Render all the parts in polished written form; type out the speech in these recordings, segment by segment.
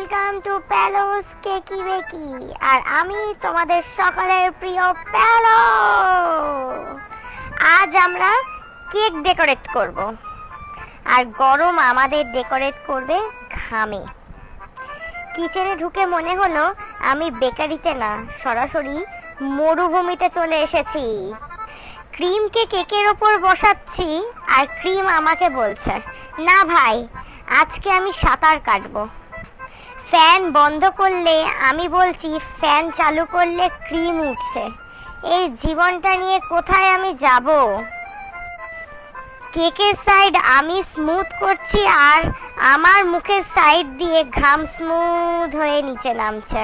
Welcome to প্যালোস কেকি বেকি। আর আমি তোমাদের সকলের প্রিয় প্যালো। আজ আমরা কেক ডেকোরেট করব, আর গরম আমাদের ডেকোরেট করবে ঘামে। কিচেনে ঢুকে মনে হলো আমি বেকারিতে না, সরাসরি মরুভূমিতে চলে এসেছি। ক্রিমকে কেকের ওপর বসাচ্ছি, আর ক্রিম আমাকে বলছে, না ভাই, আজকে আমি সাঁতার কাটবো। ফ্যান বন্ধ করলে আমি বলছি ফ্যান চালু করলে ক্রিম উঠছে। এই জীবনটা নিয়ে কোথায় আমি যাব? কেকের সাইড আমি স্মুথ করছি, আর আমার মুখের সাইড দিয়ে ঘাম স্মুথ হয়ে নিচে নামছে।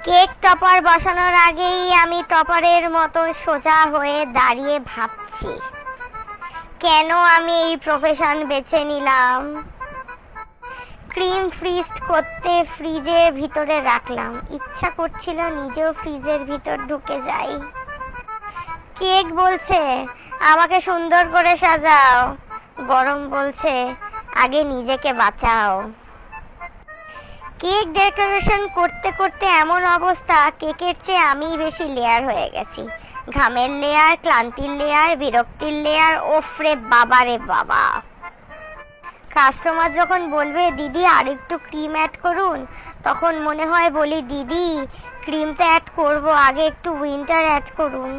কেক টপার বসানোর আগেই আমি টপারের মতো সোজা হয়ে দাঁড়িয়ে ভাবছি, কেন আমি এই প্রফেশন বেছে নিলাম। ক্রিম ফ্রিজ করতে ফ্রিজের ভিতরে রাখলাম, ইচ্ছা করছিল নিজেও ফ্রিজের ভিতর ঢুকে যাই। কেক বলছে আমাকে সুন্দর করে সাজাও, গরম বলছে আগে নিজেকে বাঁচাও। কেক ডেকোরেশন করতে করতে এমন অবস্থা, কেকের চেয়ে আমি বেশি লেয়ার হয়ে গেছি। ঘামের লেয়ার, ক্লান্তির লেয়ার, বিরক্তির লেয়ার, ওফরে বাবা রে বাবা। কাস্টমার যখন বলবে দিদি আর একটু ক্রিম অ্যাড করুন, তখন মনে হয় বলি দিদি ক্রিমটা অ্যাড করবো, আগে একটু উইন্টার অ্যাড করুন।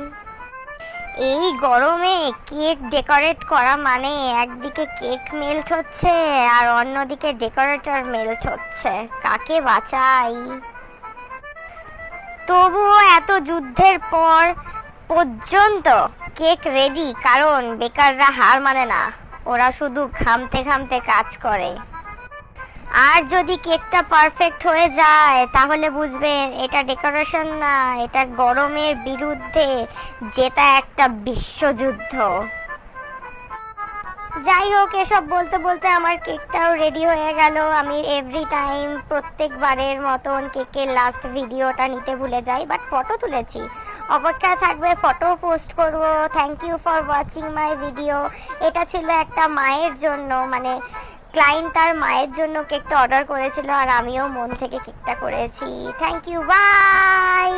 এই গরমে কেক ডেকোরেট করা মানে একদিকে কেক মেল্ট হচ্ছে আর অন্যদিকে ডেকোরেটর মেল্ট হচ্ছে। কাকে বাঁচাই? তবুও এত যুদ্ধের পর পর্যন্ত কেক রেডি, কারণ বেকাররা হার মানে না, ওরা শুধু ঘামতে ঘামতে কাজ করে। আর যদি কেকটা পারফেক্ট হয়ে যায় তাহলে বুঝবেন এটা ডেকোরেশন না, এটা গরমের বিরুদ্ধে জেতা একটা বিশ্বযুদ্ধ। যাই হোক, এসব বলতে বলতে আমার কেকটাও রেডি হয়ে গেল। আমি এভরি টাইম প্রত্যেকবারের মতন কেকের লাস্ট ভিডিওটা নিতে ভুলে যাই, বাট ফটো তুলেছি। অপেক্ষায় থাকবে, ফটো পোস্ট করব। Thank you for watching my video. এটা ছিল একটা মায়ের জন্য, মানে ক্লায়েন্ট তার মায়ের জন্য কেকটা অর্ডার করেছিল, আর আমিও মন থেকে কেকটা করেছি। Thank you, by.